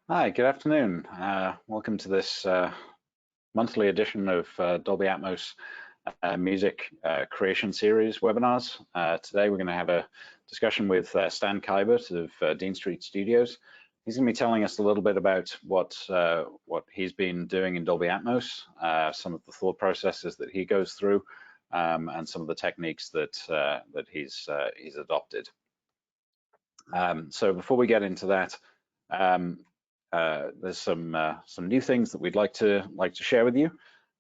Hi, good afternoon. Welcome to this monthly edition of Dolby Atmos music creation series webinars. Today we're going to have a discussion with Stan Kybert of Dean Street Studios. He's going to be telling us a little bit about what he's been doing in Dolby Atmos, some of the thought processes that he goes through, and some of the techniques that he's adopted. So before we get into that, there's some new things that we'd like to share with you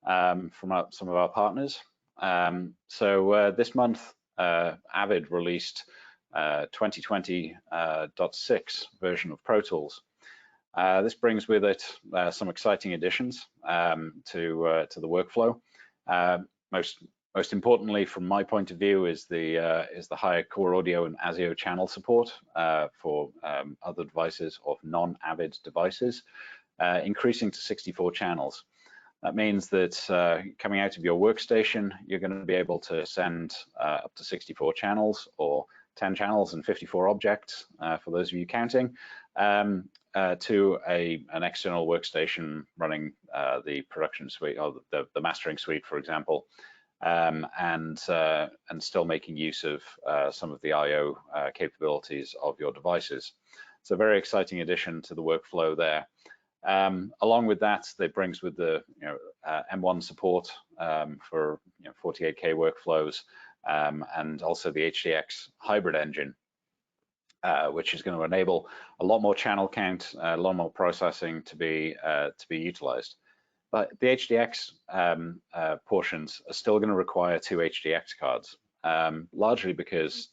from some of our partners. So this month, Avid released 2020.6 version of Pro Tools. This brings with it some exciting additions to the workflow. Most importantly, from my point of view, is the higher core audio and ASIO channel support for other devices of non-Avid devices, increasing to 64 channels. That means that coming out of your workstation, you're going to be able to send up to 64 channels or 10 channels and 54 objects, for those of you counting, to an external workstation running the production suite or the mastering suite, for example. And still making use of some of the I/O capabilities of your devices. So a very exciting addition to the workflow there. Along with that, it brings with the M1 support for 48K workflows, and also the HDX hybrid engine, which is going to enable a lot more channel count, a lot more processing to be utilized. But the HDX portions are still going to require two HDX cards, largely because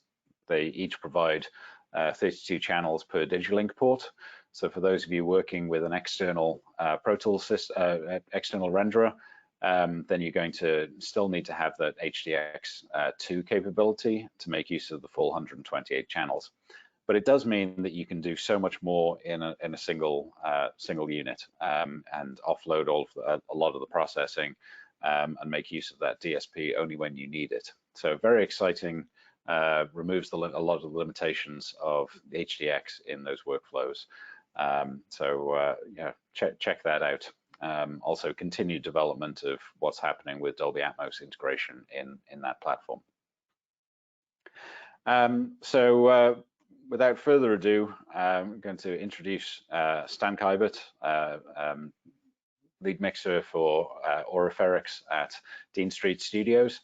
they each provide 32 channels per Digilink port. So for those of you working with an external Pro Tools external renderer, then you're going to still need to have that HDX2 capability to make use of the full 128 channels. But it does mean that you can do so much more in a single unit, and offload a lot of the processing, and make use of that DSP only when you need it. So very exciting. Removes a lot of the limitations of the HDX in those workflows. Yeah, check that out. Also, continued development of what's happening with Dolby Atmos integration in that platform. Without further ado, I'm going to introduce Stan Kybert, lead mixer for Auriferics at Dean Street Studios.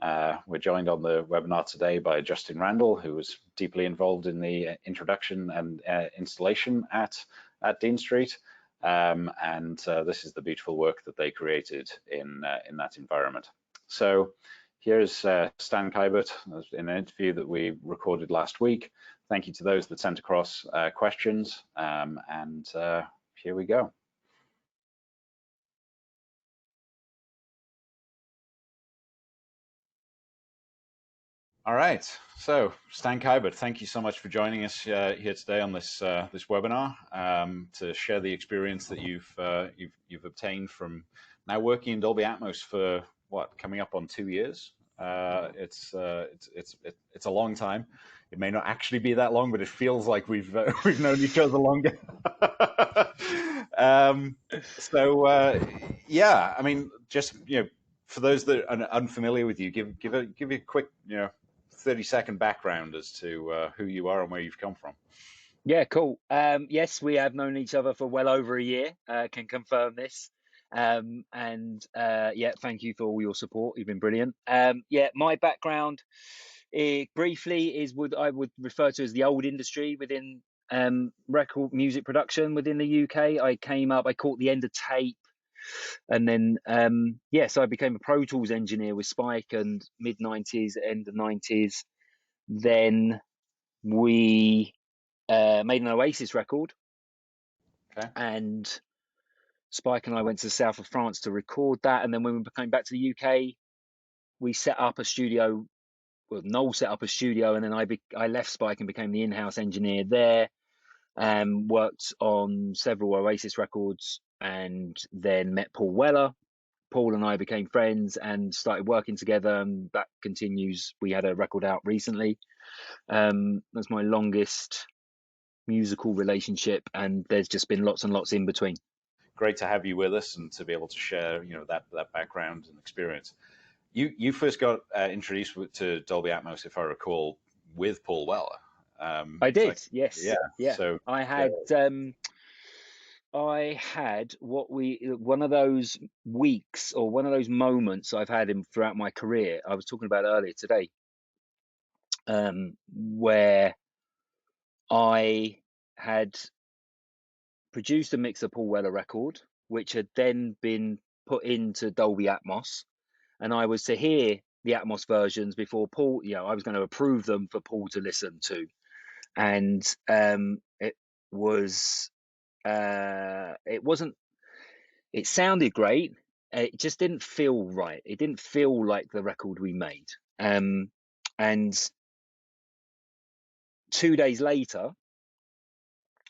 We're joined on the webinar today by Justin Randall, who was deeply involved in the introduction and installation at Dean Street. This is the beautiful work that they created in that environment. So here's Stan Kybert in an interview that we recorded last week. Thank you to those that sent across questions, and here we go. All right, so Stan Kybert, thank you so much for joining us here today on this webinar to share the experience that you've obtained from now working in Dolby Atmos for what, coming up on 2 years. It's a long time. It may not actually be that long, but it feels like we've known each other longer. Yeah, I mean, just for those that are unfamiliar with you, give a quick 30-second background as to who you are and where you've come from. Yeah, cool. Yes, we have known each other for well over a year. Can confirm this. Yeah, thank you for all your support. You've been brilliant. Yeah, my background briefly is what I would refer to as the old industry within record music production within the UK. I caught the end of tape, and then so I became a Pro Tools engineer with Spike and mid-90s, end of 90s. Then we made an Oasis record. Okay. And Spike and I went to the south of France to record that. And then when we came back to the UK, we set up a studio. Well, Noel set up a studio, and then I left Spike and became the in-house engineer there. Worked on several Oasis records, and then met Paul Weller. Paul and I became friends and started working together, and that continues. We had a record out recently. That's my longest musical relationship, and there's just been lots and lots in between. Great to have you with us and to be able to share, that background and experience. You first got introduced to Dolby Atmos, if I recall, with Paul Weller. I did, So, yes, yeah. So I had one of those weeks or one of those moments I've had throughout my career. I was talking about earlier today, where I had produced and mixed a Paul Weller record, which had then been put into Dolby Atmos, and I was to hear the Atmos versions before Paul. I was going to approve them for Paul to listen to, and it wasn't. It sounded great. It just didn't feel right. It didn't feel like the record we made. And 2 days later,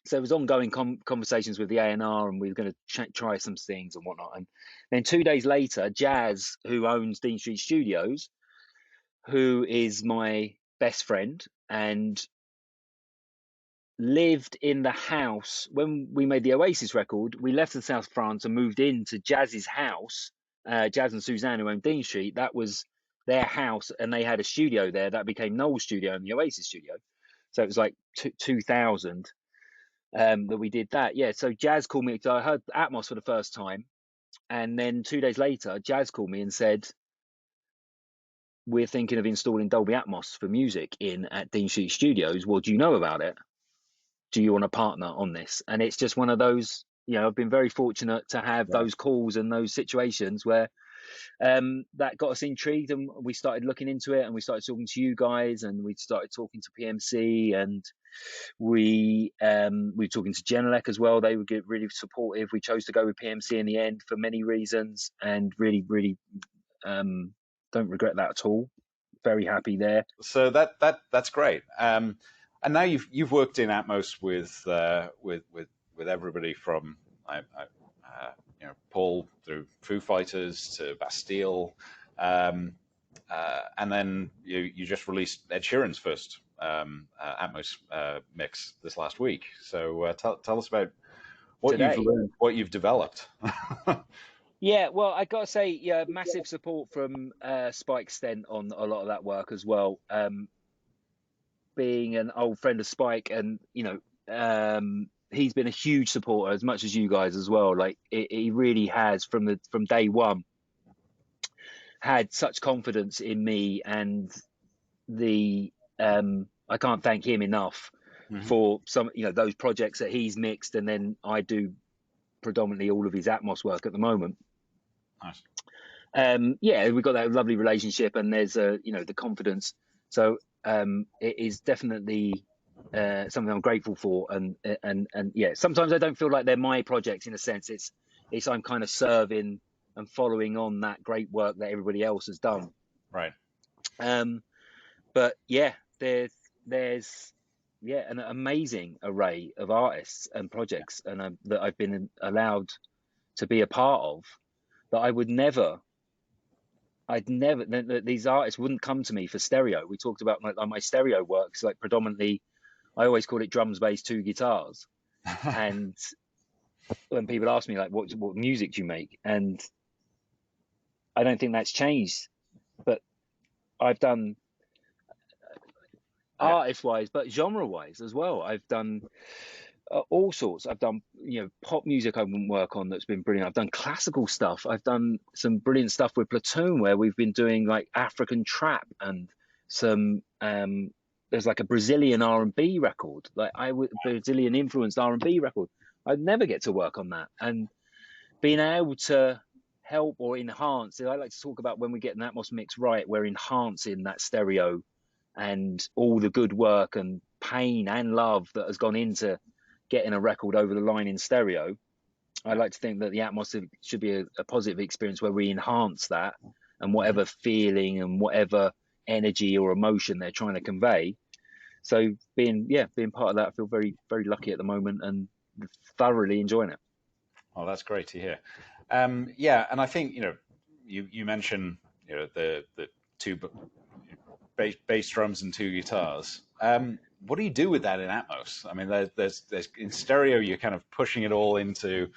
so it was ongoing conversations with the A&R, and we were going to try some things and whatnot. And then 2 days later, Jazz, who owns Dean Street Studios, who is my best friend and lived in the house when we made the Oasis record. We left the South of France and moved into Jazz's house. Jazz and Suzanne, who owned Dean Street, that was their house, and they had a studio there that became Noel's studio and the Oasis studio. So it was like 2000 that we did that. Yeah, so Jazz called me. So I heard Atmos for the first time, and then 2 days later, Jazz called me and said, "We're thinking of installing Dolby Atmos for music at Dean Street Studios. What do you know about it? Do you want to partner on this?" And it's just one of those, I've been very fortunate to have those calls and those situations where that got us intrigued, and we started looking into it, and we started talking to you guys, and we started talking to PMC, and we were talking to Genelec as well. They would get really supportive. We chose to go with PMC in the end for many reasons, and really don't regret that at all. Very happy there. So that's great. And now you've worked in Atmos with everybody from Paul through Foo Fighters to Bastille, and then you just released Ed Sheeran's first Atmos mix this last week. So tell us about what you've learned, what you've developed. Yeah, well, I got to say, massive support from Spike Stent on a lot of that work as well. Being an old friend of Spike, and he's been a huge supporter as much as you guys as well. Like he really has from day one had such confidence in me, and I can't thank him enough for some those projects that he's mixed, and then I do predominantly all of his Atmos work at the moment. Nice. We've got that lovely relationship, and there's the confidence. So it is definitely something I'm grateful for, and yeah, sometimes I don't feel like they're my projects in a sense. It's I'm kind of serving and following on that great work that everybody else has done. Right. But yeah, there's an amazing array of artists and projects, and that I've been allowed to be a part of, that these artists wouldn't come to me for stereo. We talked about my stereo works, like predominantly, I always call it drums, bass, 2 guitars. And when people ask me like, what music do you make? And I don't think that's changed, but I've done artist-wise, but genre-wise as well. I've done all sorts. I've done pop music I wouldn't work on that's been brilliant. I've done classical stuff. I've done some brilliant stuff with Platoon, where we've been doing like African trap, and some there's like a Brazilian R&B record, Brazilian influenced R&B record. I'd never get to work on that, and being able to help or enhance. I like to talk about when we get an Atmos mix right, we're enhancing that stereo and all the good work and pain and love that has gone into getting a record over the line in stereo. I like to think that the Atmos should be a positive experience where we enhance that, and whatever feeling and whatever energy or emotion they're trying to convey. So being part of that, I feel very, very lucky at the moment and thoroughly enjoying it. Oh, that's great to hear. And I think you mentioned the two bass drums and 2 guitars. what do you do with that in Atmos? I mean, there's in stereo, you're kind of pushing it all into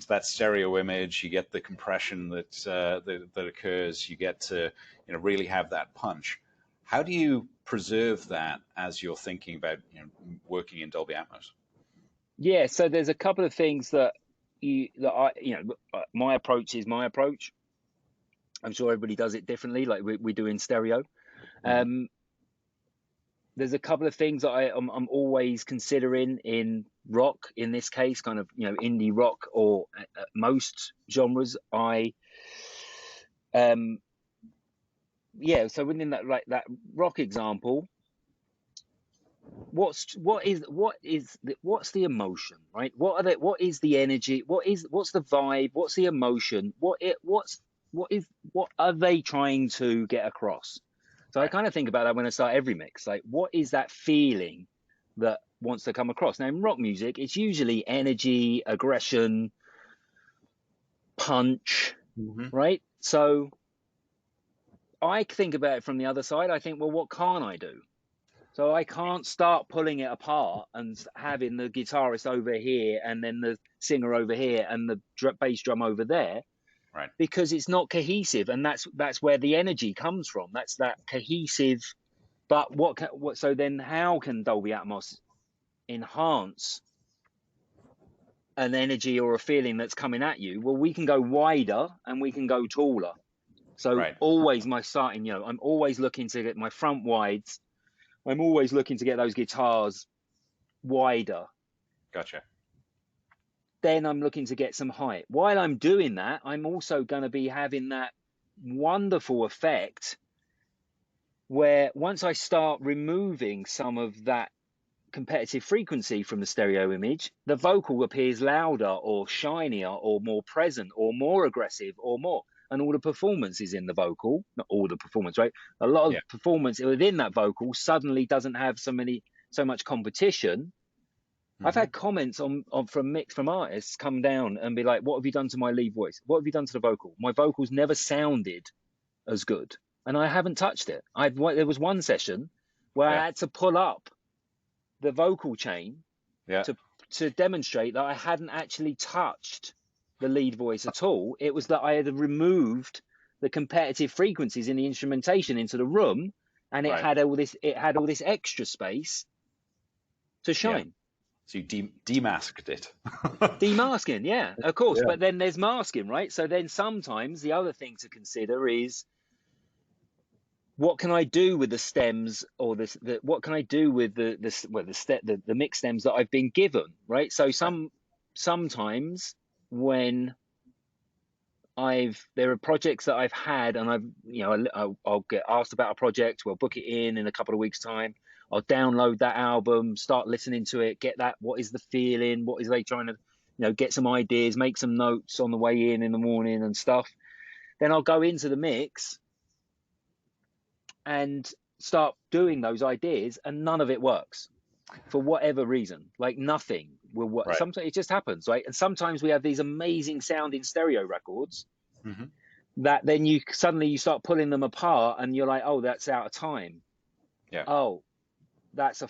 that stereo image. You get the compression that occurs. You get to really have that punch. How do you preserve that as you're thinking about working in Dolby Atmos? Yeah, so there's a couple of things that my approach is my approach. I'm sure everybody does it differently, like we do in stereo. There's a couple of things that I'm always considering in rock, in this case, kind of indie rock, or most genres. So within that, like that rock example, what's the emotion, right? What is the energy? What's the vibe? What's the emotion? What are they trying to get across? So I kind of think about that when I start every mix. Like, what is that feeling that wants to come across? Now, in rock music, it's usually energy, aggression, punch, right? So I think about it from the other side. I think, well, what can't I do? So I can't start pulling it apart and having the guitarist over here and then the singer over here and the bass drum over there. Right. Because it's not cohesive, and that's where the energy comes from. That's that cohesive. But so then how can Dolby Atmos enhance an energy or a feeling that's coming at you? Well, we can go wider and we can go taller. So always my starting, I'm always looking to get my front wides. I'm always looking to get those guitars wider. Gotcha. Then I'm looking to get some height. While I'm doing that, I'm also going to be having that wonderful effect where once I start removing some of that competitive frequency from the stereo image, the vocal appears louder or shinier or more present or more aggressive or more. And all the performance is in the vocal, not all the performance, right? A lot of performance within that vocal suddenly doesn't have so much competition. I've had comments from artists come down and be like, what have you done to my lead voice? What have you done to the vocal? My vocals never sounded as good. And I haven't touched it. There was one session where I had to pull up the vocal chain to demonstrate that I hadn't actually touched the lead voice at all. It was that I had removed the competitive frequencies in the instrumentation into the room, and it had all this extra space to shine. So you demasked it. Demasking, yeah, of course. But then there's masking, right? So then sometimes the other thing to consider is, what can I do with the stems, or what can I do with the mix stems that I've been given, right? So sometimes when there are projects that I've had, and I'll get asked about a project, we'll book it in a couple of weeks' time. I'll download that album, start listening to it, get that, what is the feeling, what is they trying to, get some ideas, make some notes on the way in the morning and stuff. Then I'll go into the mix and start doing those ideas, and none of it works for whatever reason. Like, nothing will work. Sometimes it just happens, right? And sometimes we have these amazing sounding stereo records that then you start pulling them apart and you're like, oh, that's out of time. Oh, that's a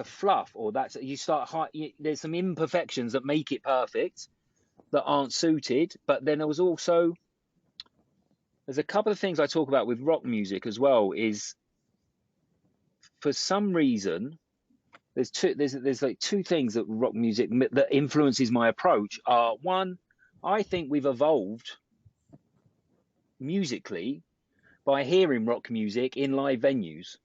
fluff, or there's some imperfections that make it perfect that aren't suited. But then there's a couple of things I talk about with rock music as well. Is, for some reason, there's like two things that rock music that influences my approach are: one, I think we've evolved musically by hearing rock music in live venues.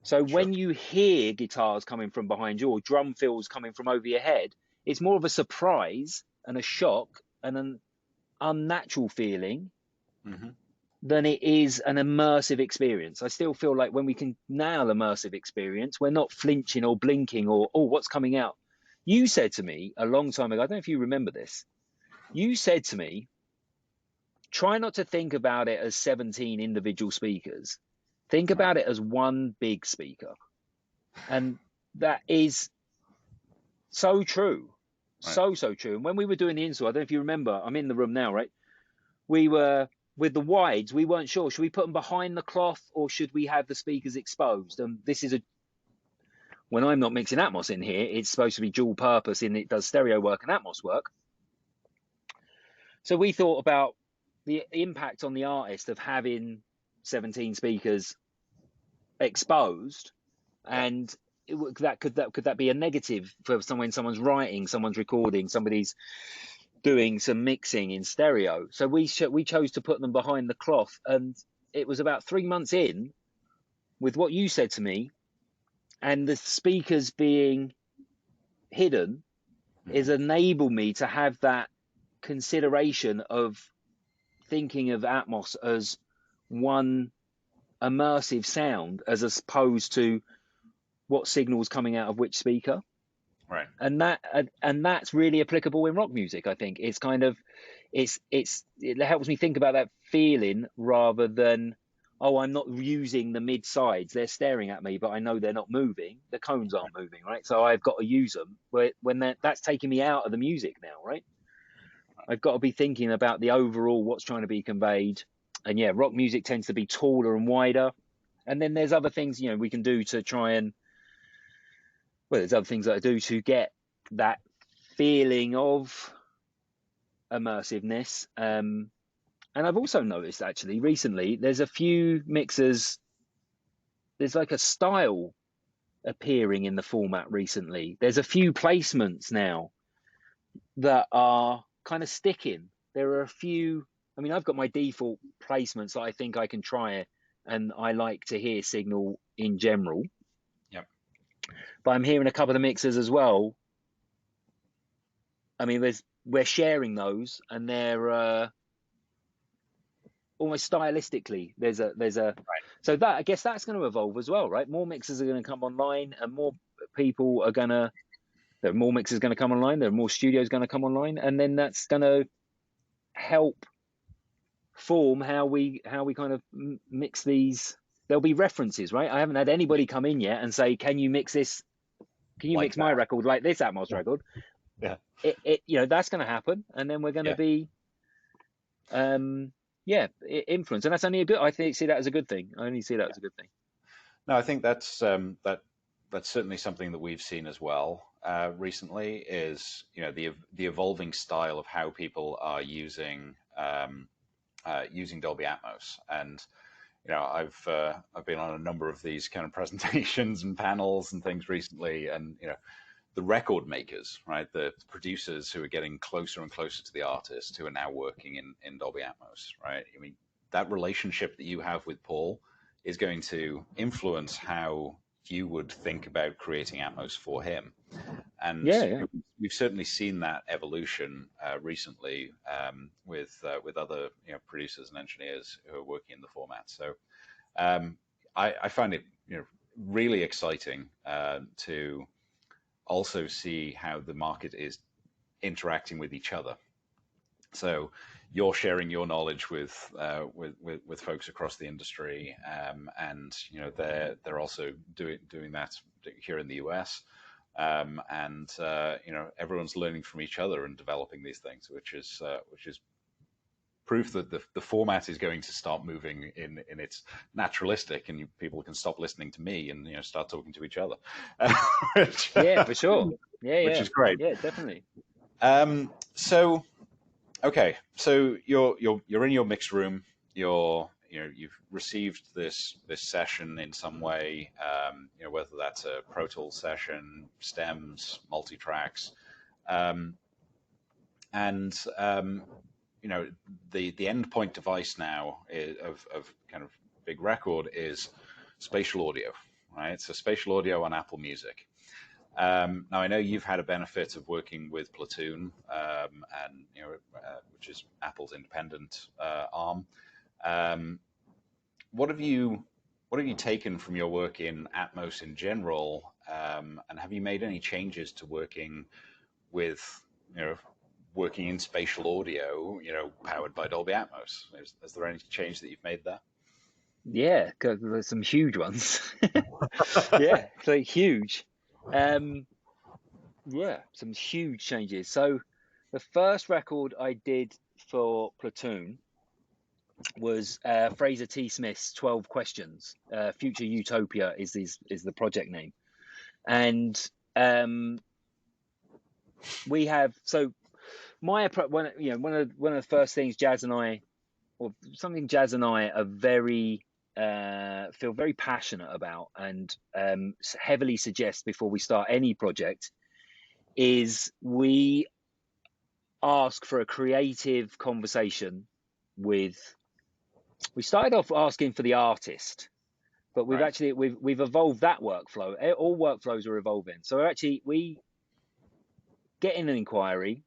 So when you hear guitars coming from behind you or drum fills coming from over your head, it's more of a surprise and a shock and an unnatural feeling than it is an immersive experience. I still feel like when we can nail immersive experience, we're not flinching or blinking or, oh, what's coming out? You said to me a long time ago, I don't know if you remember this, you said to me, try not to think about it as 17 individual speakers. Think about it as one big speaker. And that is so true. So true. And when we were doing the install, I don't know if you remember, I'm in the room now, right? We were, with the wides, we weren't sure. Should we put them behind the cloth or should we have the speakers exposed? And this is when I'm not mixing Atmos in here, it's supposed to be dual purpose in it does stereo work and Atmos work. So we thought about the impact on the artist of having 17 speakers exposed, and could that be a negative for when someone's writing, someone's recording, somebody's doing some mixing in stereo. So we chose to put them behind the cloth, and it was about 3 months in with what you said to me, and the speakers being hidden is enabled me to have that consideration of thinking of Atmos as one immersive sound as opposed to what signals coming out of which speaker. Right. And that's really applicable in rock music. I think it's kind of it helps me think about that feeling rather than, oh, I'm not using the mid sides, they're staring at me but I know they're not moving, the cones aren't moving, right? So I've got to use them. When that's taking me out of the music now, right? I've got to be thinking about the overall what's trying to be conveyed. And yeah, rock music tends to be taller and wider, and then there's other things, you know, we can do to try and, well, there's other things that I do to get that feeling of immersiveness. And I've also noticed actually recently there's a few mixers, there's like a style appearing in the format recently. There's a few placements now that are kind of sticking. There are a few, I mean, I've got my default placements that I think I can try it, and I like to hear signal in general. Yep. But I'm hearing a couple of the mixers as well. I mean, we're sharing those, and they're almost stylistically. There's a Right. So that, I guess that's going to evolve as well, right? More mixers are going to come online, and more people are going to. There are more mixers going to come online. There are more studios going to come online, and then that's going to help form how we kind of mix these. There'll be references, right? I haven't had anybody come in yet and say, "Can you mix this? Can you Like mix my record like this Atmos record?" Yeah. It you know, that's going to happen, and then we're going to be influence, and that's only a good. I see that as a good thing. I only see that as a good thing. No, I think that's certainly something that we've seen as well recently. Is, you know, the evolving style of how people are using Dolby Atmos. And, you know, I've been on a number of these kind of presentations and panels and things recently, and, you know, the record makers, right, the producers who are getting closer and closer to the artists who are now working in Dolby Atmos, right? I mean, that relationship that you have with Paul is going to influence how you would think about creating Atmos for him. And we've certainly seen that evolution recently with other, you know, producers and engineers who are working in the format. So I find it, you know, really exciting to also see how the market is interacting with each other. So you're sharing your knowledge with folks across the industry, and, you know, they're also doing that here in the US, and you know, everyone's learning from each other and developing these things, which is proof that the format is going to start moving in its naturalistic, and people can stop listening to me and, you know, start talking to each other. Yeah, for sure. Which is great. Yeah, definitely. So okay, so you're in your mix room. You've received this session in some way. You know, whether that's a Pro Tools session, stems, multi-tracks, and you know, the endpoint device now of kind of big record is spatial audio, right? So spatial audio on Apple Music. Now I know you've had a benefit of working with Platoon, and, you know, which is Apple's independent arm. What have you taken from your work in Atmos in general, and have you made any changes to working with, you know, working in spatial audio, you know, powered by Dolby Atmos? Is there any change that you've made there? Yeah, there's some huge ones. Yeah, so huge. Yeah, some huge changes. So the first record I did for Platoon was Fraser T. Smith's 12 Questions. Future Utopia is the project name. And we have, so my approach, one of the first things Jazz and I, or something Jazz and I are very feel very passionate about, and heavily suggest before we start any project, is we ask for a creative conversation with. We started off asking for the artist, but we've actually we've evolved that workflow. All workflows are evolving. So actually, we get in an inquiry,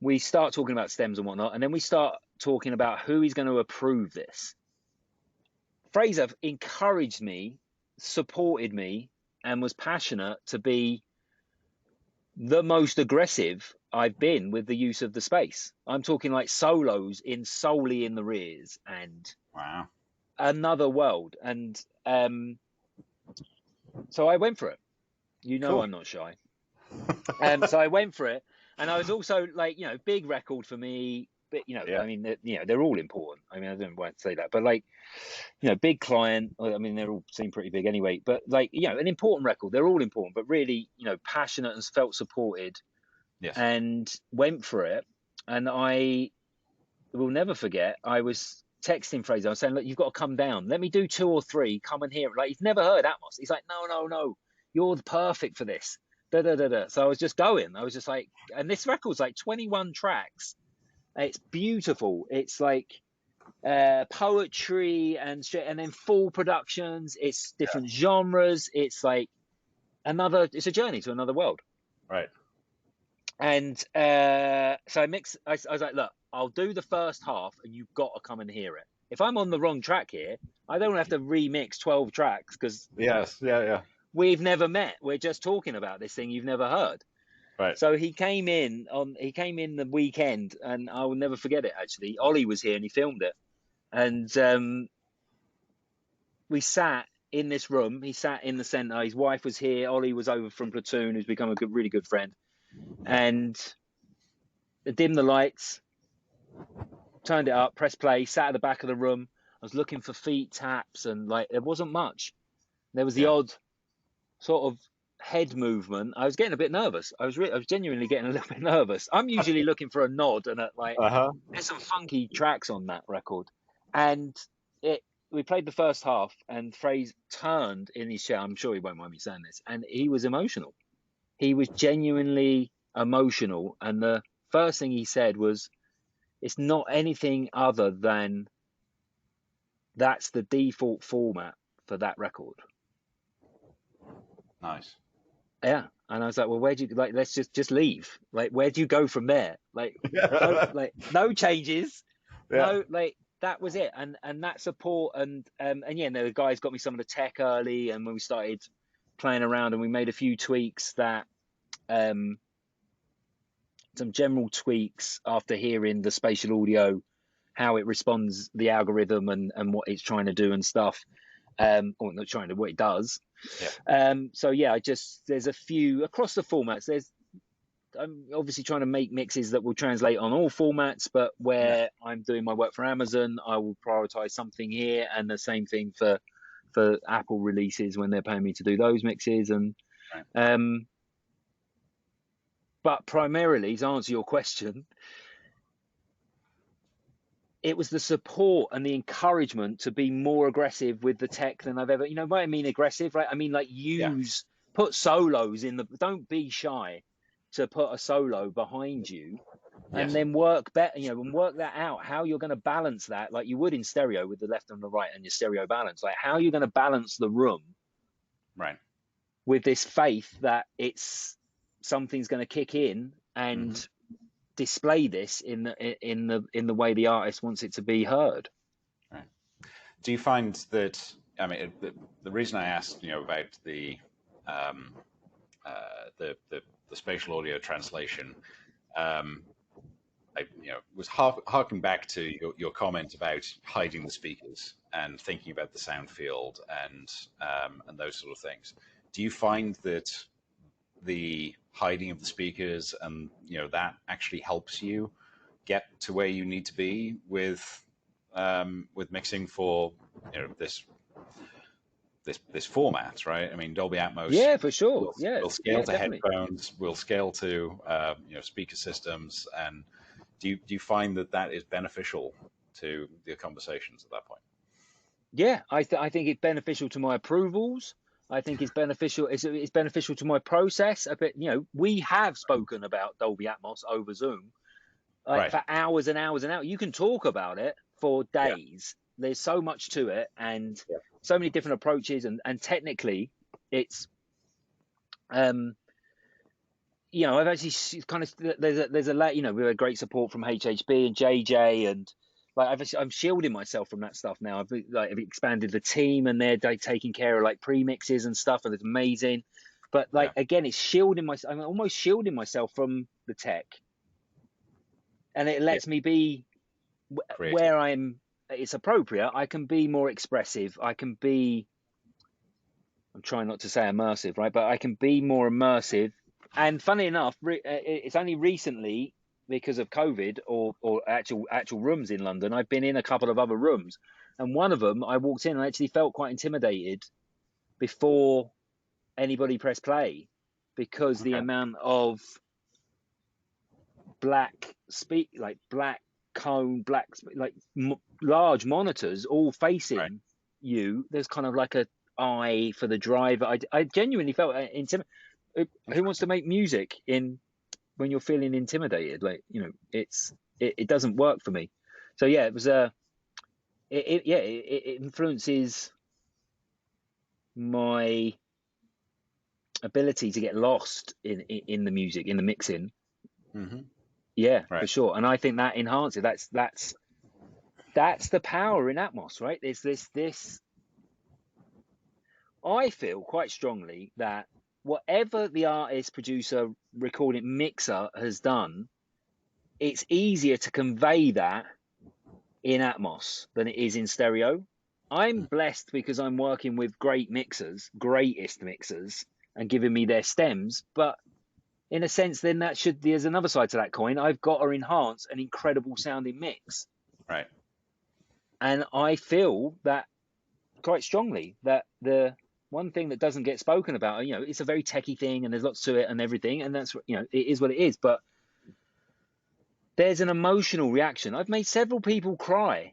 we start talking about stems and whatnot, and then we start talking about who is going to approve this. Fraser encouraged me, supported me, and was passionate to be the most aggressive I've been with the use of the space. I'm talking like solos solely in the rears, and wow, another world. And so I went for it. cool. I'm not shy. So I went for it, and I was also like, big record for me. But Yeah. I mean, they're all important. I mean, I don't want to say that, but like, big client. I mean, they all seem pretty big anyway. But like, an important record. They're all important, but really, passionate and felt supported. Yes. And went for it. And I will never forget. I was texting Fraser. I was saying, look, you've got to come down. Let me do 2 or 3. Come and hear it. Like, he's never heard Atmos. He's like, no. You're perfect for this. Da, da, da, da. So I was just going. I was just like, and this record's like 21 tracks. It's beautiful. It's like poetry and then full productions. It's different genres. It's like it's a journey to another world. Right. And so I was like, look, I'll do the first half and you've got to come and hear it. If I'm on the wrong track here, I don't have to remix 12 tracks because we've never met. We're just talking about this thing you've never heard. Right. So he came in the weekend, and I will never forget it. Actually, Ollie was here and he filmed it, and we sat in this room. He sat in the center. His wife was here. Ollie was over from Platoon, who's become a really good friend, and dimmed the lights, turned it up, pressed play, sat at the back of the room. I was looking for feet taps, and like there wasn't much. There was the odd sort of head movement. I was getting a bit nervous. I was genuinely getting a little bit nervous. I'm usually looking for a nod, and there's some funky tracks on that record. And we played the first half, and Fraser turned in his chair. I'm sure he won't mind me saying this, and he was emotional. He was genuinely emotional, and the first thing he said was, "It's not anything other than that's the default format for that record." Nice. Yeah. And I was like, well, where'd you let's just leave. Like, where'd you go from there? Like, no changes. No, like that was it. And that support and the guys got me some of the tech early, and when we started playing around and we made a few tweaks that some general tweaks after hearing the spatial audio, how it responds, the algorithm and what it's trying to do and stuff. Or not trying to, what it does. So there's a few across the formats. I'm obviously trying to make mixes that will translate on all formats, but where I'm doing my work for Amazon, I will prioritize something here, and the same thing for Apple releases when they're paying me to do those mixes. And but primarily, to answer your question, it was the support and the encouragement to be more aggressive with the tech than I've ever, what I mean aggressive, right? I mean, like put solos don't be shy to put a solo behind you, and then work better, and work that out, how you're going to balance that, like you would in stereo with the left and the right and your stereo balance, like how you're going to balance the room with this faith that something's going to kick in and display this in the way the artist wants it to be heard. Right. Do you find that? I mean, the reason I asked, about the spatial audio translation, I was harking back to your comment about hiding the speakers and thinking about the sound field and those sort of things. Do you find that the hiding of the speakers and that actually helps you get to where you need to be with mixing for this this format, right? I mean, Dolby Atmos Yeah, for sure. will scale Yeah, to definitely. headphones, will scale to speaker systems, and do you find that is beneficial to the conversations at that point? Yeah, I think it's beneficial to my approvals. I think it's beneficial. It's beneficial to my process. A bit, we have spoken about Dolby Atmos over Zoom, like Right. for hours and hours and hours. You can talk about it for Yeah. days. There's so much to it, and Yeah. so many different approaches, and technically, it's I've actually kind of there's a lot. We had great support from HHB and JJ, and like I'm shielding myself from that stuff now. I've expanded the team, and they're taking care of like premixes and stuff, and it's amazing. But like Yeah. again, I'm almost shielding myself from the tech, and it Yeah. lets me be Creative. where it's appropriate. I can be more expressive. I'm trying not to say immersive, right? But I can be more immersive. And funny enough, it's only recently, because of COVID or actual rooms in London, I've been in a couple of other rooms, and one of them I walked in and I actually felt quite intimidated before anybody pressed play, because the Okay. amount of black cone, large monitors all Right. facing you. There's kind of like a eye for the driver. I genuinely felt intimidated. Who wants to make music when you're feeling intimidated? Like, it doesn't work for me. So yeah, it was it influences my ability to get lost in the music, in the mixing. Mm-hmm. Yeah, for Right. sure. And I think that enhances that's the power in Atmos, right? There's this I feel quite strongly that whatever the artist, producer, recording, mixer has done, it's easier to convey that in Atmos than it is in stereo. I'm blessed because I'm working with great mixers, greatest mixers, and giving me their stems. But in a sense, then there's another side to that coin. I've got to enhance an incredible sounding mix. Right. And I feel that quite strongly, that the one thing that doesn't get spoken about, it's a very techie thing and there's lots to it and everything. And that's, it is what it is. But there's an emotional reaction. I've made several people cry.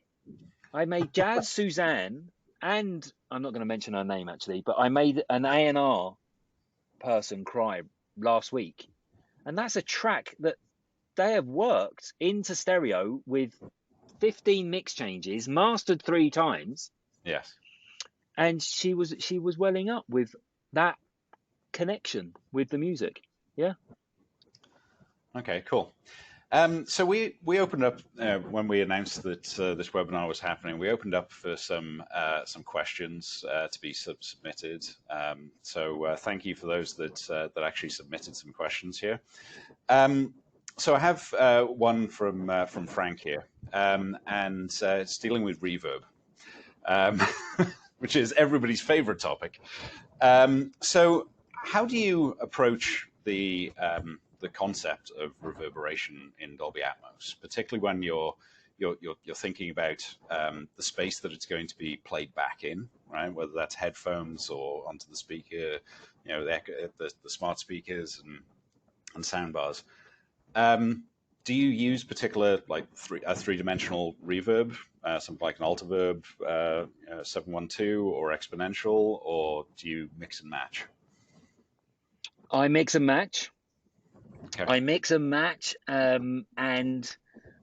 I made Jazz Suzanne, and I'm not going to mention her name actually, but I made an A&R person cry last week. And that's a track that they have worked into stereo with 15 mix changes, mastered 3 times. Yes. And she was welling up with that connection with the music. Yeah. Okay. Cool. So we opened up when we announced that this webinar was happening. We opened up for some questions to be submitted. So thank you for those that actually submitted some questions here. So I have one from Frank here, and it's dealing with reverb, which is everybody's favorite topic. So how do you approach the concept of reverberation in Dolby Atmos, particularly when you're thinking about the space that it's going to be played back in, right? Whether that's headphones or onto the speaker, the smart speakers and sound bars. Do you use particular like three-dimensional reverb, something like an Altiverb 712 or exponential, or do you mix and match? I mix and match. Okay. I mix and match, and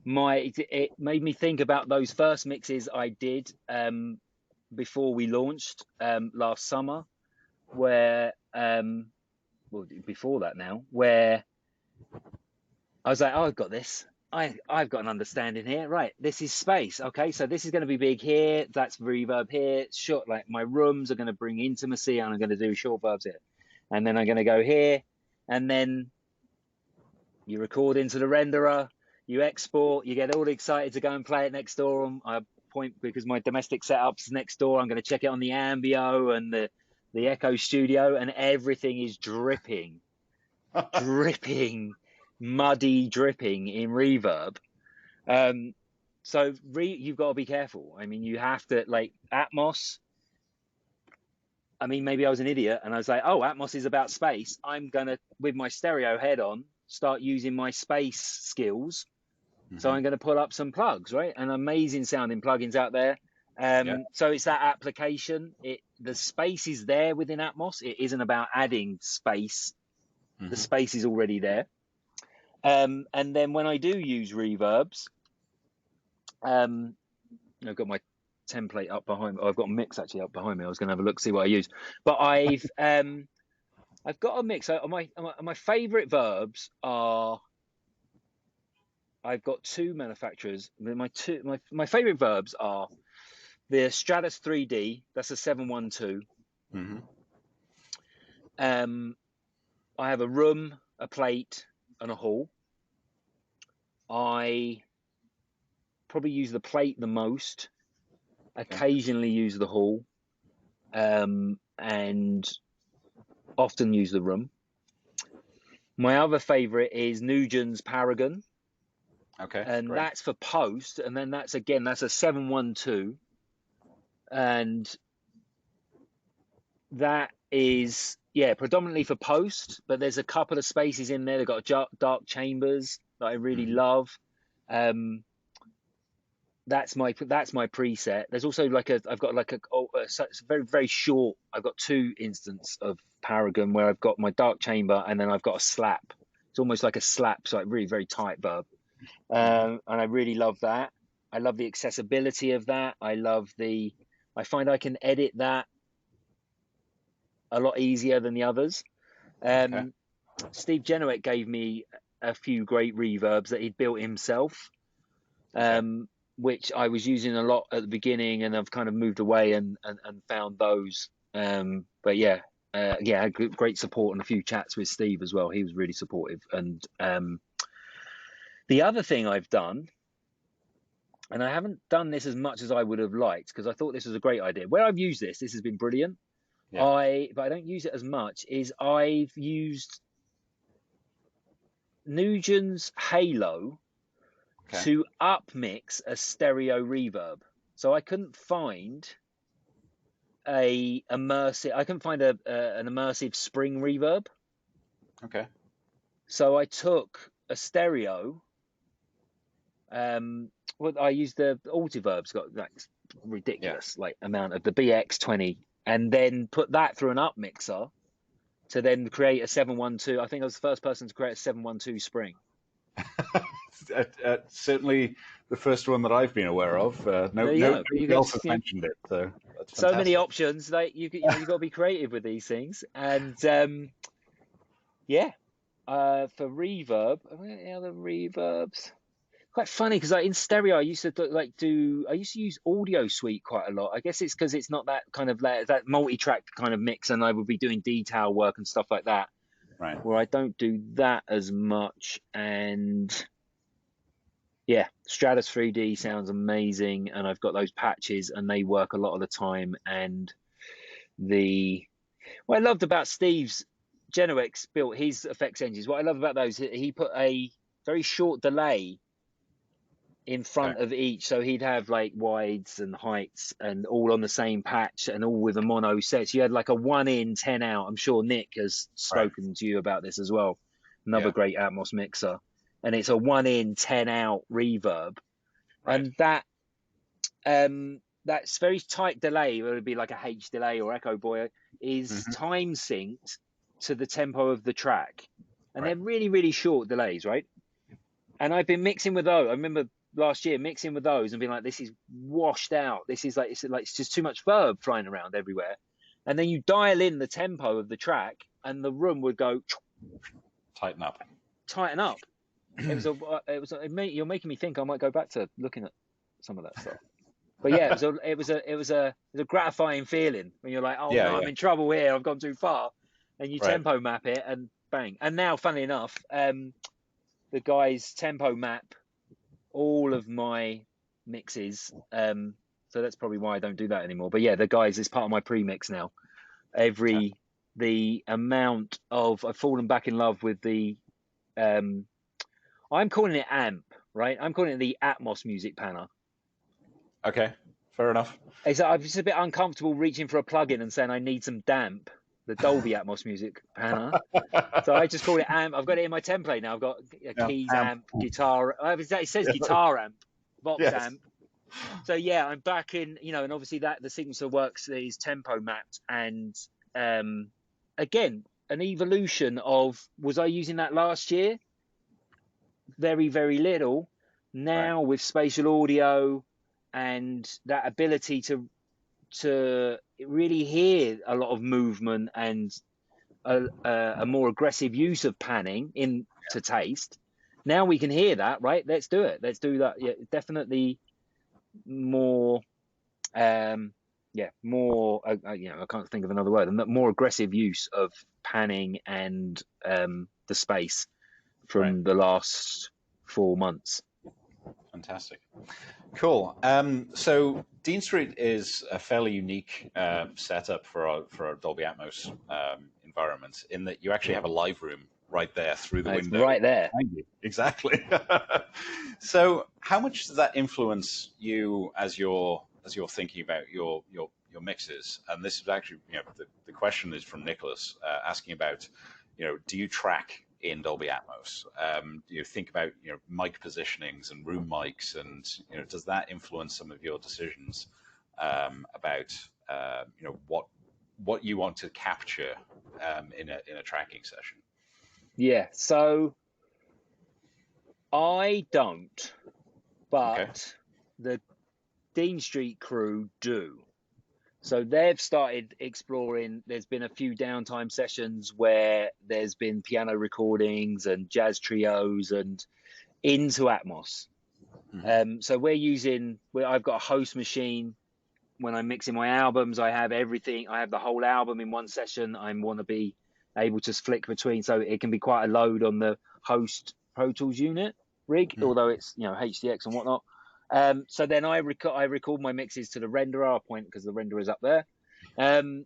it made me think about those first mixes I did before we launched last summer, where well, before that now, where I was like, oh, I've got this. I've got an understanding here. Right, this is space. Okay, so this is going to be big here. That's reverb here. Short, like my rooms are going to bring intimacy, and I'm going to do short verbs here, and then I'm going to go here, and then you record into the renderer, you export, you get all excited to go and play it next door. I point because my domestic setup's next door. I'm going to check it on the Ambio and the Echo Studio, and everything is dripping, dripping, muddy dripping in reverb. So you've got to be careful. I mean, you have to, like Atmos. I mean, maybe I was an idiot and I was like, oh, Atmos is about space. I'm going to, with my stereo head on, start using my space skills. So I'm going to pull up some plugs, right? And amazing sounding plugins out there. So it's that application. The space is there within Atmos. It isn't about adding space. The space is already there. And then when I do use reverbs, I've got my template up behind me. I've got a mix actually up behind me. I was going to have a look, see what I use. But I've got a mix. My favorite verbs are. I've got two manufacturers. My favorite verbs are the Stratus 3D. That's a 712. I have a room, a plate, and a hall. I probably use the plate the most. Occasionally use the hall, and often use the room. My other favorite is Nugent's Paragon. Okay. And great. that's for post, and then that's a 712, and that is predominantly for post, but there's a couple of spaces in there. They've got dark chambers that I really love. That's my preset. There's also I've got it's very, very short. I've got two instances of Paragon where I've got my dark chamber and then I've got a slap. It's almost like a slap, so really very tight verb. And I really love that. I love the accessibility of that. I find I can edit that a lot easier than the others. Steve Genowick gave me a few great reverbs that he'd built himself, which I was using a lot at the beginning, and I've kind of moved away and found those. But I had great support and a few chats with Steve as well. He was really supportive. And the other thing I've done, and I haven't done this as much as I would have liked because I thought this was a great idea. Where I've used this has been brilliant. But I don't use it as much, is I've used Nugent's Halo to upmix a stereo reverb. So I couldn't find an immersive spring reverb. So I took a stereo. I used the Altiverb's got that ridiculous amount of the BX20, and then put that through an upmixer to then create a 712. I think I was the first person to create a 712 spring. Certainly the first one that I've been aware of. Nobody else has mentioned it. So that's fantastic. So many options. You've got to be creative with these things. And for reverb, any other reverbs? Quite funny because in stereo I used to use Audio Suite quite a lot. I guess it's because it's not that kind of that multi-track kind of mix, and I would be doing detail work and stuff like that. Right. Where I don't do that as much. And Stratus 3D sounds amazing, and I've got those patches and they work a lot of the time. And what I loved about Steve's Genowick's built his effects engines. What I love about those, he put a very short delay in front of each, so he'd have like wides and heights and all on the same patch and all with a mono set. So you had like a 1 in 10 out. I'm sure Nick has spoken to you about this as well. Another great Atmos mixer, and it's a 1 in 10 out reverb, and that's very tight delay. It would be like a H delay or Echo Boy is time synced to the tempo of the track, and they're really, really short delays, right? And I've been mixing with those. I remember last year mixing with those and being like, this is washed out. This is it's just too much verb flying around everywhere. And then you dial in the tempo of the track, and the room would go tighten up. You're making me think I might go back to looking at some of that stuff. But it was a gratifying feeling when you're like, I'm in trouble here. I've gone too far, and you tempo map it, and bang. And now, funnily enough, the guys tempo map all of my mixes, so that's probably why I don't do that anymore. But the guys, it's part of my pre-mix now. The amount of I've fallen back in love with the I'm calling it AMP, right? I'm calling it the Atmos music panel. Fair enough. I'm just a bit uncomfortable reaching for a plugin and saying I need some damp, the Dolby Atmos music panel. So I just call it amp. I've got it in my template now. I've got a Yeah. keys amp, guitar. It says guitar amp, Vox Yes. amp. So yeah, I'm back in, and obviously that the sequencer works is tempo mapped, and again, an evolution of, was I using that last year? Very, very little. Now Right. with spatial audio and that ability to really hear a lot of movement and a more aggressive use of panning to taste. Now we can hear that, right? Let's do it. Let's do that. Yeah, definitely more. More. I can't think of another word. More aggressive use of panning and the space from Right. the last 4 months. Fantastic. Cool. So Dean Street is a fairly unique setup for our Dolby Atmos environment, in that you actually have a live room right there through the It's window. right there. Exactly. So how much does that influence you as you're thinking about your mixes? And this is actually, the question is from Nicholas, asking about, do you track in Dolby Atmos? You think about mic positionings and room mics, and does that influence some of your decisions about what you want to capture in a tracking session? Yeah. So I don't, Okay. but the Dean Street crew do. So they've started exploring. There's been a few downtime sessions where there's been piano recordings and jazz trios and into Atmos. Mm-hmm. So I've got a host machine. When I'm mixing my albums, I have everything. I have the whole album in one session. I want to be able to flick between, so it can be quite a load on the host Pro Tools unit rig, Mm-hmm. although it's HDX and whatnot. So then I record my mixes to the renderer. I point because the renderer is up there, and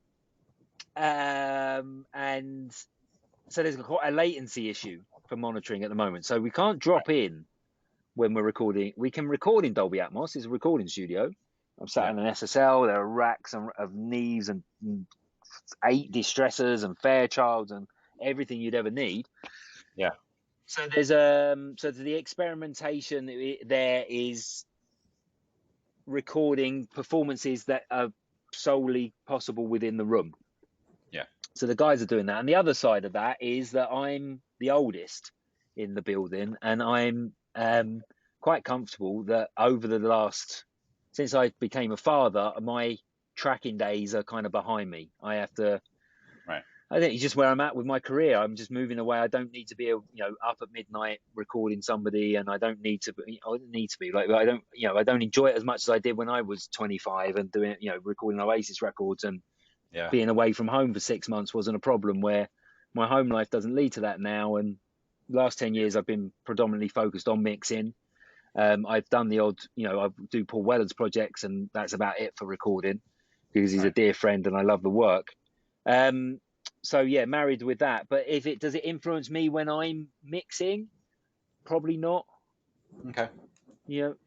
so there's quite a latency issue for monitoring at the moment. So we can't drop in when we're recording. We can record in Dolby Atmos. It's a recording studio. I'm sat Yeah. in an SSL. There are racks of Neves and 8 distressors and Fairchilds and everything you'd ever need. Yeah. So there's the experimentation there is recording performances that are solely possible within the room. Yeah. So the guys are doing that, and the other side of that is that I'm the oldest in the building, and I'm quite comfortable that over the last, since I became a father, my tracking days are kind of behind me. I have to. Right. I think it's just where I'm at with my career. I'm just moving away. I don't need to be, up at midnight recording somebody, and I don't need to be. I don't need to be like I don't, I don't enjoy it as much as I did when I was 25 and doing, recording Oasis records, and Yeah. being away from home for 6 months wasn't a problem. Where my home life doesn't lead to that now, and the last 10 years I've been predominantly focused on mixing. I've done the odd, I do Paul Weller's projects, and that's about it for recording because he's a dear friend and I love the work. So yeah, married with that. But does it influence me when I'm mixing? Probably not. Okay.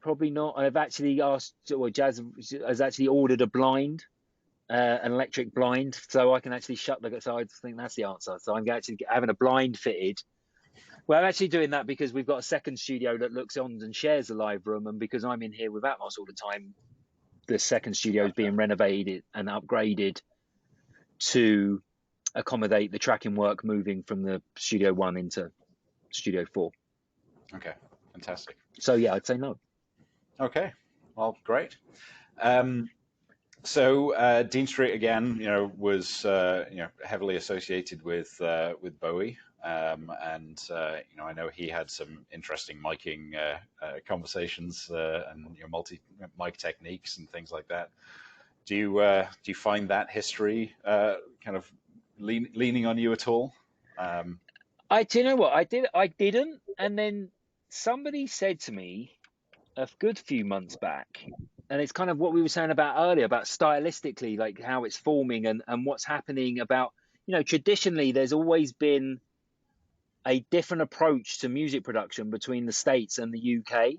Probably not. I've actually asked, or Jazz has actually ordered a blind, an electric blind, so I can actually shut the. So I think that's the answer. So I'm actually having a blind fitted. Well, I'm actually doing that because we've got a second studio that looks on and shares the live room, and because I'm in here with Atmos all the time, the second studio is being renovated and upgraded to accommodate the tracking work moving from the Studio 1 into Studio 4. Okay. Fantastic. So yeah, I'd say no. Okay. Well, great. So Dean Street again, was heavily associated with Bowie, and I know he had some interesting miking conversations and multi mic techniques and things like that. Do you find that history kind of leaning on you at all? Do you know what I didn't, and then somebody said to me a good few months back, and it's kind of what we were saying about earlier about stylistically, like how it's forming and what's happening about, traditionally there's always been a different approach to music production between the States and the UK.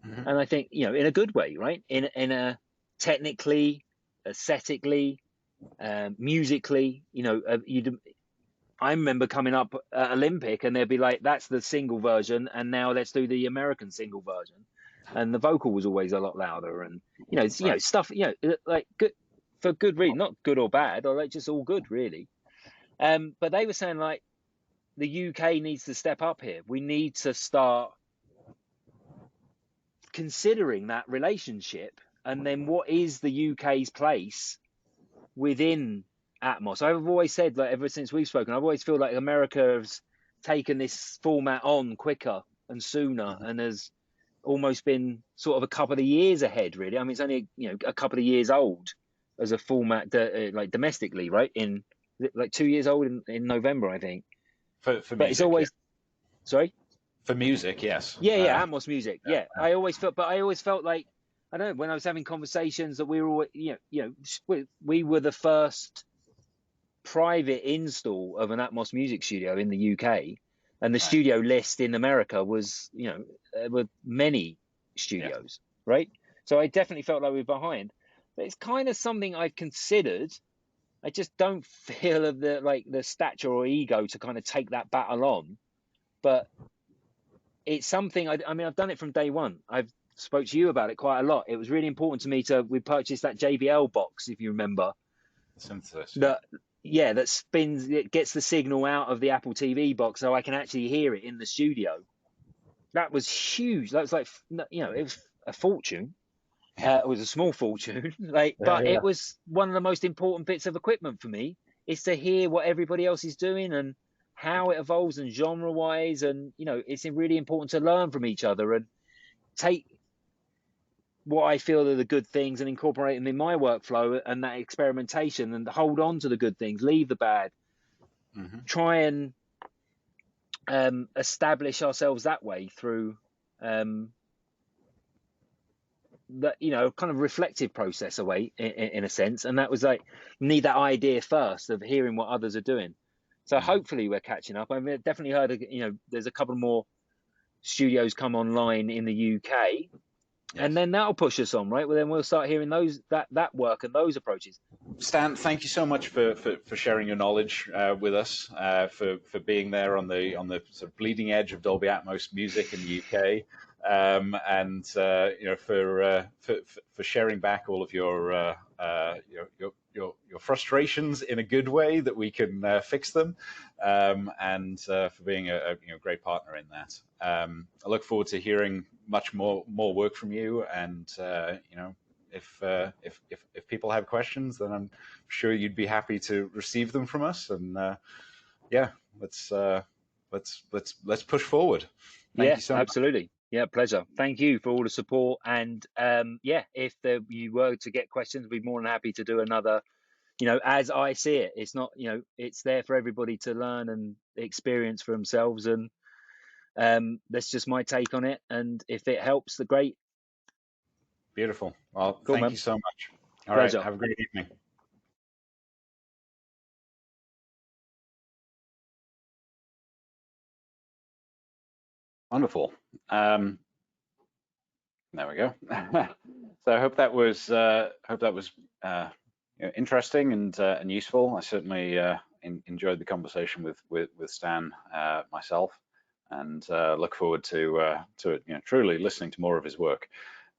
Mm-hmm. And I think, in a good way, right? In a technically, aesthetically, musically, you know, I remember coming up at Olympic and they'd be like, that's the single version, and now let's do the American single version. And the vocal was always a lot louder, and you know, it's, you know, stuff, you know, like good for good reason, not good or bad, or like just all good really. But they were saying like the UK needs to step up here. We need to start considering that relationship, and then what is the UK's place within Atmos? I've always said, like, ever since we've spoken, I've always feel like America has taken this format on quicker and sooner, and has almost been sort of a couple of years ahead, really. I mean, it's only, you know, a couple of years old as a format, like domestically, right? In like 2 years old in November, I think. For But music, it's always, yeah. Sorry. For music, yes. Yeah, Atmos music. Yeah. I always felt like, I don't know, when I was having conversations that we were all, you know, we were the first private install of an Atmos music studio in the UK, and the studio list in America was, you know, with many studios, right? So I definitely felt like we were behind. But it's kind of something I've considered. I just don't feel of the stature or ego to kind of take that battle on. But it's something, I mean, I've done it from day one. I've spoke to you about it quite a lot. It was really important to me we purchased that JBL box, if you remember. Synthesis. That spins, it gets the signal out of the Apple TV box so I can actually hear it in the studio. That was huge. That was like, you know, it was a fortune. It was a small fortune, but it was one of the most important bits of equipment for me, is to hear what everybody else is doing and how it evolves and genre-wise. And, you know, it's really important to learn from each other and take what I feel are the good things and incorporate them in my workflow, and that experimentation, and hold on to the good things, leave the bad, try and establish ourselves that way through that, you know, kind of reflective process away in a sense. And that was like, need that idea first of hearing what others are doing. So hopefully we're catching up. I've definitely heard, you know, there's a couple more studios come online in the UK. And then that'll push us on, right? Well, then we'll start hearing that work and those approaches. Stan, thank you so much for sharing your knowledge with us, for being there on the sort of bleeding edge of Dolby Atmos music in the UK, and you know, for sharing back all of your frustrations in a good way that we can fix them, and for being a great partner in that. I look forward to hearing much more work from you, and you know, if people have questions, then I'm sure you'd be happy to receive them from us. And yeah, let's push forward. Thank you so much. Absolutely. Yeah, pleasure. Thank you for all the support. And yeah, if you were to get questions, I'd be more than happy to do another. You know, as I see it, it's not, you know, it's there for everybody to learn and experience for themselves. And that's just my take on it. And if it helps, the great. Beautiful. Well, Cool, thank man. you so much. All Pleasure. right. Have a great evening. Wonderful. There we go. So I hope that was you know, interesting and useful. I certainly enjoyed the conversation with Stan myself, and look forward to you know, truly listening to more of his work.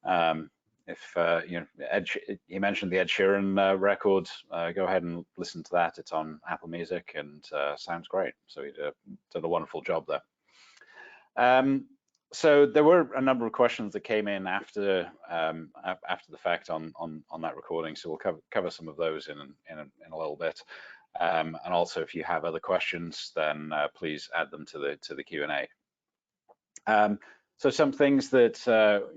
If you know, he mentioned the Ed Sheeran record, go ahead and listen to that. It's on Apple Music and sounds great. So he did a wonderful job there. So there were a number of questions that came in after the fact on that recording. So we'll cover some of those in a little bit. And also, if you have other questions, then please add them to the Q&A. So some things that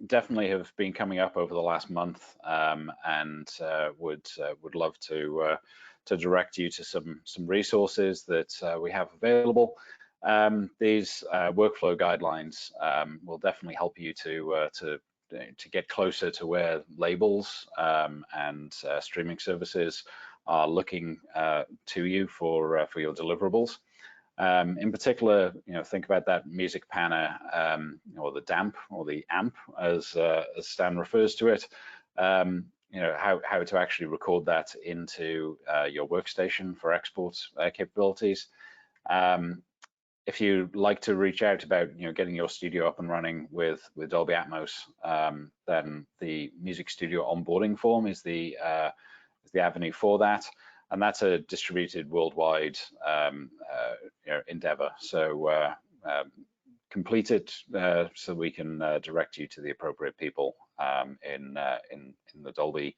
definitely have been coming up over the last month, and would love to direct you to some resources that we have available. These workflow guidelines will definitely help you to get closer to where labels and streaming services are looking to you for your deliverables. In particular, you know, think about that music panner, or the DAMP, or the AMP, as Stan refers to it. how to actually record that into your workstation for export capabilities. If you'd like to reach out about getting your studio up and running with Dolby Atmos, then the Music Studio onboarding form is the avenue for that, and that's a distributed worldwide endeavor. So complete it so we can direct you to the appropriate people in the Dolby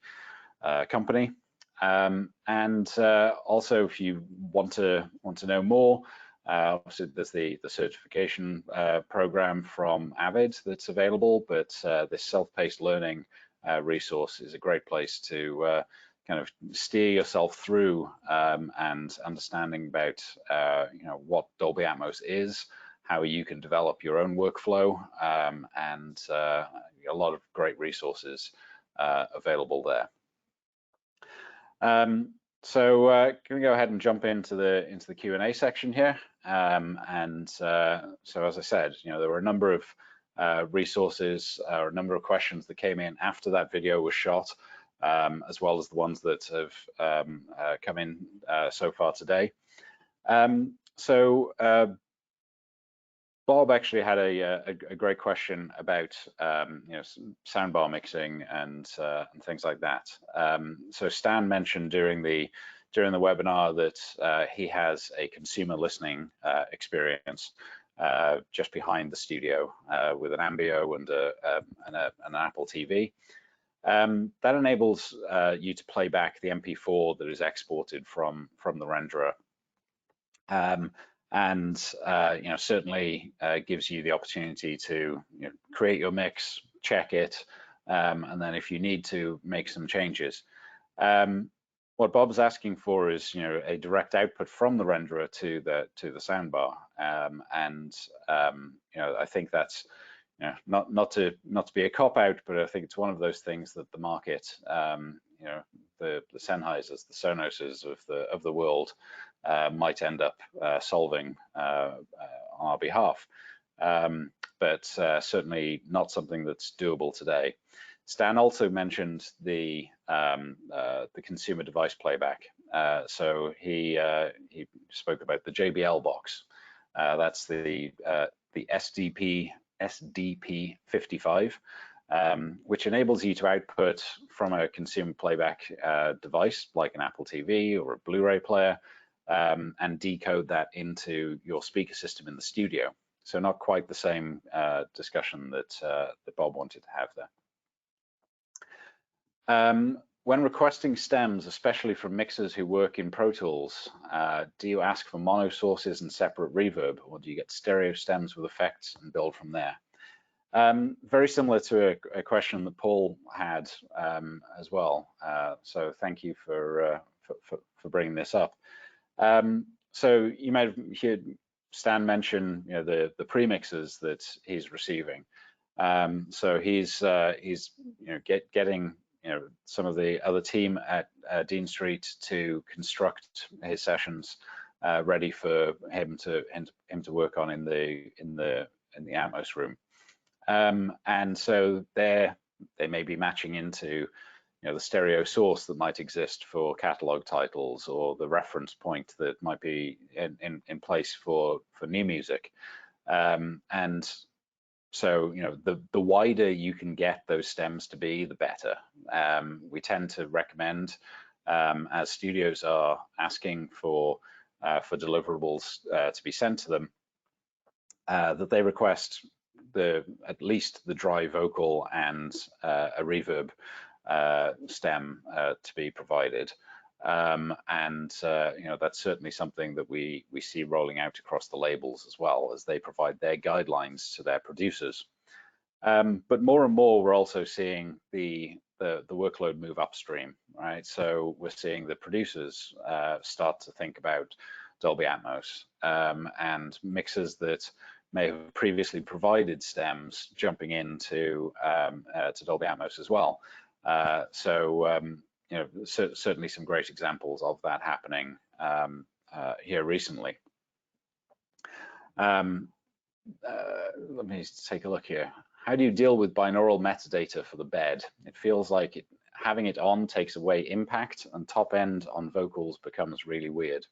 company. And also, if you want to know more, obviously there's the certification program from Avid that's available, but this self-paced learning resource is a great place to kind of steer yourself through and understanding about what Dolby Atmos is, how you can develop your own workflow, and a lot of great resources available there. So can we go ahead and jump into the Q&A section here? So as I said, there were a number of resources or a number of questions that came in after that video was shot, as well as the ones that have come in so far today. Bob actually had a great question about soundbar mixing and things like that. So Stan mentioned during the webinar that he has a consumer listening experience just behind the studio with an Ambio and an Apple TV. That enables you to play back the MP4 that is exported from the renderer. And certainly gives you the opportunity to create your mix, check it, and then if you need to make some changes. What Bob's asking for is a direct output from the renderer to the soundbar, I think that's not to be a cop out, but I think it's one of those things that the market, the Sennheisers, the Sonoses of the world might end up solving on our behalf, but certainly not something that's doable today. Stan also mentioned the consumer device playback. So he spoke about the JBL box. That's the SDP55, which enables you to output from a consumer playback device like an Apple TV or a Blu-ray player, and decode that into your speaker system in the studio. So not quite the same discussion that Bob wanted to have there. When requesting stems, especially from mixers who work in Pro Tools, do you ask for mono sources and separate reverb, or do you get stereo stems with effects and build from there? Very similar to a question that Paul had as well. So thank you for bringing this up. So you might have heard Stan mention the premixes that he's receiving. So he's getting some of the other team at Dean Street to construct his sessions ready for him to work on in the Atmos room. And so they may be matching into the stereo source that might exist for catalog titles, or the reference point that might be in place for new music. And so the wider you can get those stems to be, the better. We tend to recommend, as studios are asking for deliverables to be sent to them, that they request at least the dry vocal and a reverb stem to be provided. That's certainly something that we see rolling out across the labels as well, as they provide their guidelines to their producers. But more and more, we're also seeing the workload move upstream, right? So we're seeing the producers start to think about Dolby Atmos, and mixers that may have previously provided stems jumping into to Dolby Atmos as well. Certainly some great examples of that happening here recently. Let me take a look here. How do you deal with binaural metadata for the bed? It feels like it having it on takes away impact, and top end on vocals becomes really weird.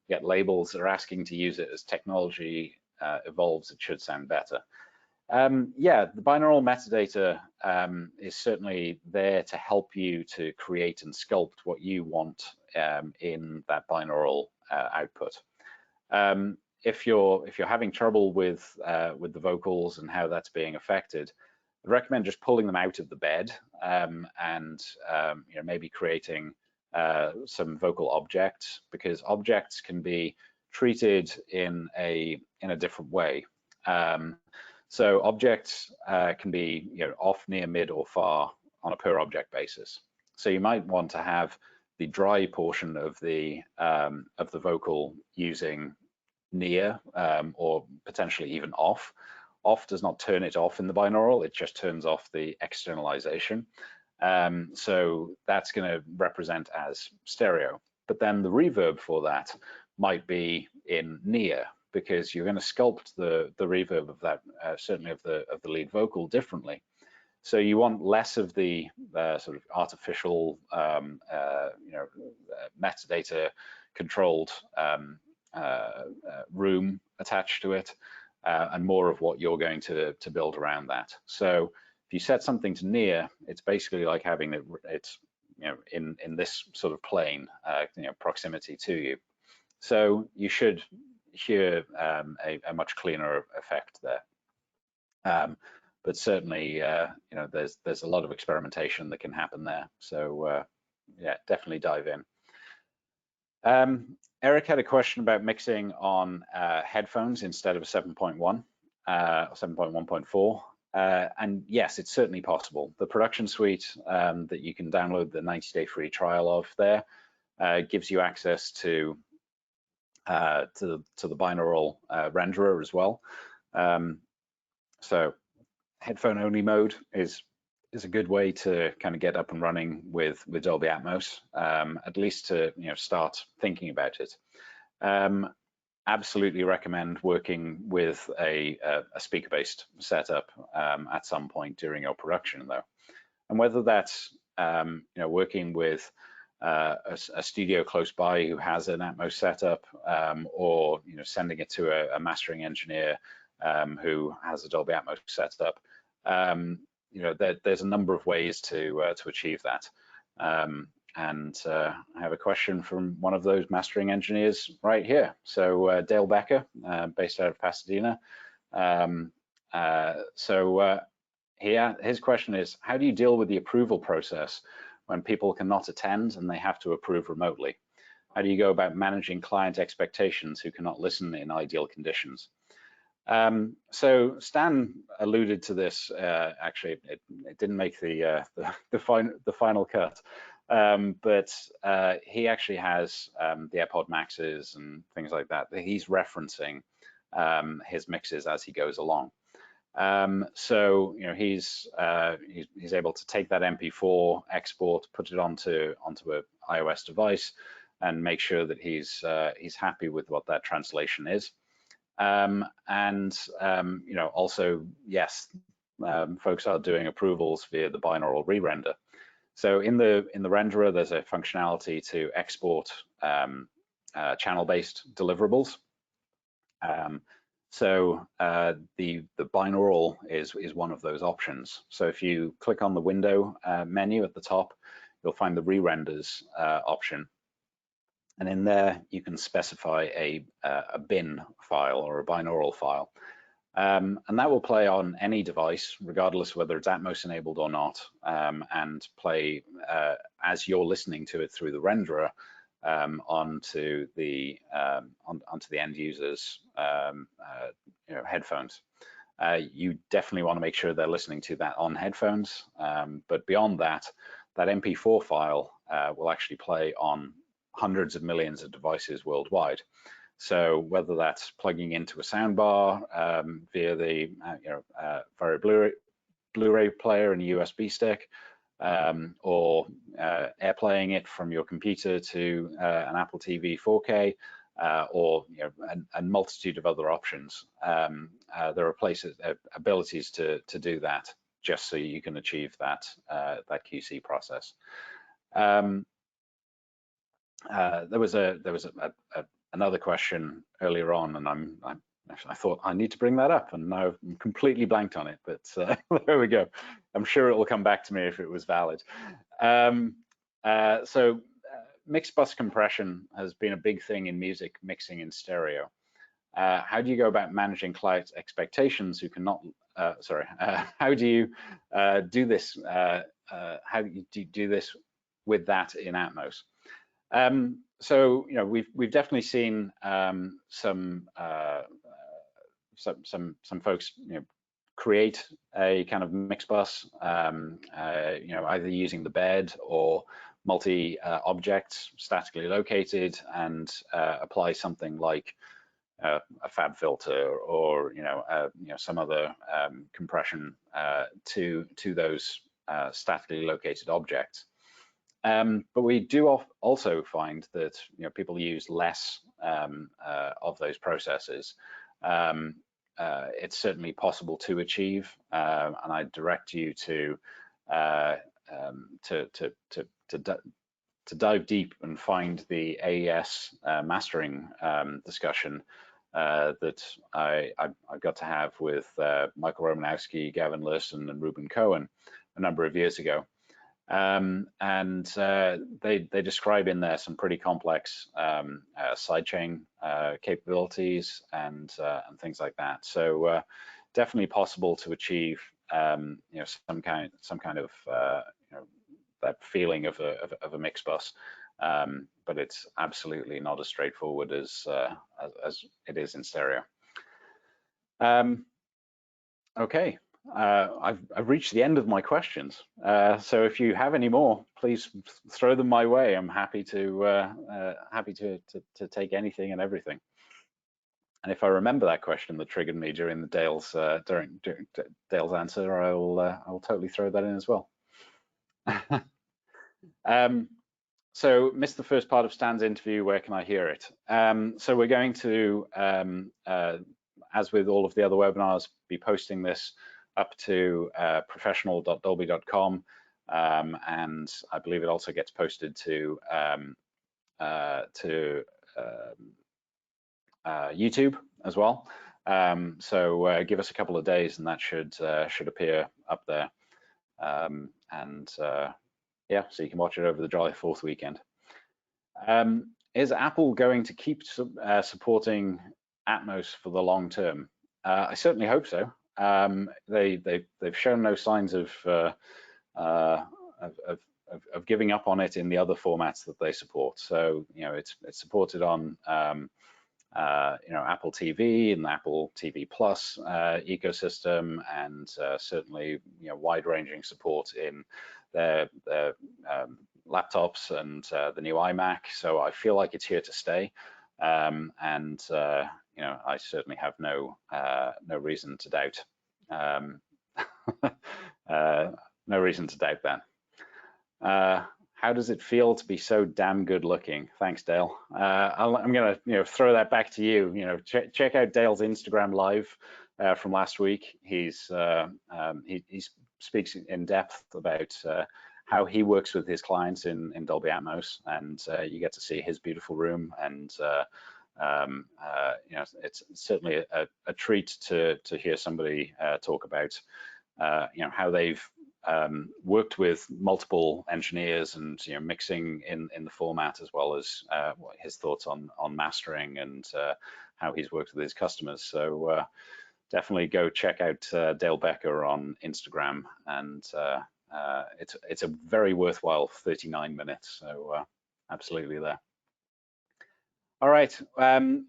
You get labels that are asking to use it. As technology evolves, it should sound better. Yeah, the binaural metadata is certainly there to help you to create and sculpt what you want in that binaural output. If you're having trouble with the vocals and how that's being affected, I recommend just pulling them out of the bed and maybe creating some vocal objects, because objects can be treated in a different way. So objects can be off, near, mid, or far on a per object basis. So you might want to have the dry portion of the vocal using near or potentially even off. Off does not turn it off in the binaural, it just turns off the externalization. So that's going to represent as stereo. But then the reverb for that might be in near, because you're going to sculpt the reverb of that, certainly of the lead vocal, differently. So you want less of the sort of artificial, metadata controlled room attached to it, and more of what you're going to build around that. So if you set something to near, it's basically like having it's in this sort of plane, proximity to you. So you should hear a much cleaner effect there. But certainly, there's a lot of experimentation that can happen there. So yeah, definitely dive in. Eric had a question about mixing on headphones instead of a 7.1 or 7.1.4. And yes, it's certainly possible. The production suite that you can download the 90-day free trial of there gives you access to the binaural renderer as well. So headphone only mode is a good way to kind of get up and running with Dolby Atmos, at least to start thinking about it. Absolutely recommend working with a speaker-based setup at some point during your production, though. And whether that's working with a studio close by who has an Atmos setup, or sending it to a mastering engineer who has a Dolby Atmos setup, there's a number of ways to achieve that. And I have a question from one of those mastering engineers right here. So Dale Becker, based out of Pasadena. His question is, how do you deal with the approval process when people cannot attend and they have to approve remotely? How do you go about managing client expectations who cannot listen in ideal conditions? So Stan alluded to this. Actually, it didn't make the final cut, but he actually has the AirPod Maxes and things like that. He's referencing his mixes as he goes along. So he's able to take that MP4 export, put it onto an iOS device, and make sure that he's happy with what that translation is. Also, yes, folks are doing approvals via the Binaural Re-Render. So in the renderer, there's a functionality to export channel-based deliverables. So the binaural is one of those options. So if you click on the window menu at the top, you'll find the re-renders option. And in there, you can specify a bin file or a binaural file. And that will play on any device, regardless whether it's Atmos enabled or not, and play as you're listening to it through the renderer onto the end user's headphones. You definitely want to make sure they're listening to that on headphones, but beyond that, that MP4 file will actually play on hundreds of millions of devices worldwide. So whether that's plugging into a soundbar via the Blu-ray player and a USB stick, or airplaying it from your computer to an Apple TV 4K, or a multitude of other options. There are abilities to do that just so you can achieve that that QC process. There was another question earlier on, and I thought I need to bring that up, and now I'm completely blanked on it, but there we go. I'm sure it will come back to me if it was valid. Mixbus compression has been a big thing in music mixing in stereo. How do you go about managing client expectations who cannot, how do you do this? How do you do this with that in Atmos? So, you know, we've definitely seen some folks, you know, create a kind of mix bus, you know, either using the bed or multi objects statically located, and apply something like a fab filter or you know some other compression to those statically located objects. But we do also find that you know people use less of those processes. It's certainly possible to achieve, and I direct you to dive deep and find the AES mastering discussion that I got to have with Michael Romanowski, Gavin Lurson, and Ruben Cohen a number of years ago. They describe in there some pretty complex sidechain capabilities and things like that. So definitely possible to achieve you know some kind of you know that feeling of a mix bus, but it's absolutely not as straightforward as it is in stereo. Okay. I've reached the end of my questions. So if you have any more, please throw them my way. I'm happy to take anything and everything. And if I remember that question that triggered me during the Dale's during Dale's answer, I'll totally throw that in as well. So missed the first part of Stan's interview. Where can I hear it? So we're going to, as with all of the other webinars, be posting this up to professional.dolby.com, and I believe it also gets posted to YouTube as well. So give us a couple of days, and that should appear up there. Yeah, so you can watch it over the July 4th weekend. Is Apple going to keep supporting Atmos for the long term? I certainly hope so. They've shown no signs of giving up on it in the other formats that they support. So you know it's supported on you know Apple TV and the Apple TV Plus ecosystem, and certainly you know wide-ranging support in their laptops and the new iMac. So I feel like it's here to stay, and you know I certainly have no reason to doubt no reason to doubt that. How does it feel to be so damn good looking? Thanks, Dale. I'm gonna throw that back to you. Check out Dale's Instagram live from last week. He speaks in depth about how he works with his clients in Dolby Atmos, and you get to see his beautiful room. And it's certainly a treat to hear somebody talk about how they've worked with multiple engineers and mixing in the format, as well as his thoughts on mastering and how he's worked with his customers. So definitely go check out Dale Becker on Instagram, and it's a very worthwhile 39 minutes. So absolutely there. All right,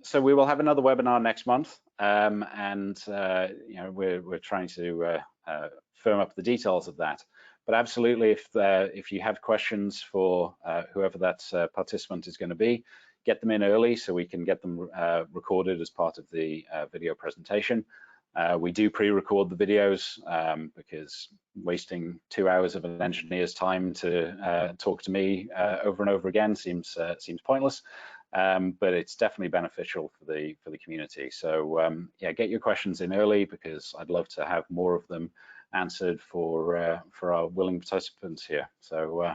so we will have another webinar next month, and we're trying to firm up the details of that. But absolutely, if you have questions for whoever that participant is going to be, get them in early so we can get them recorded as part of the video presentation. We do pre-record the videos because wasting 2 hours of an engineer's time to talk to me over and over again seems pointless. but it's definitely beneficial for the community. So yeah, get your questions in early, because I'd love to have more of them answered for our willing participants here. So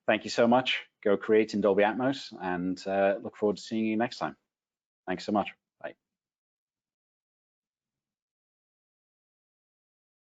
thank you so much. Go create in Dolby Atmos, and look forward to seeing you next time. Thanks so much.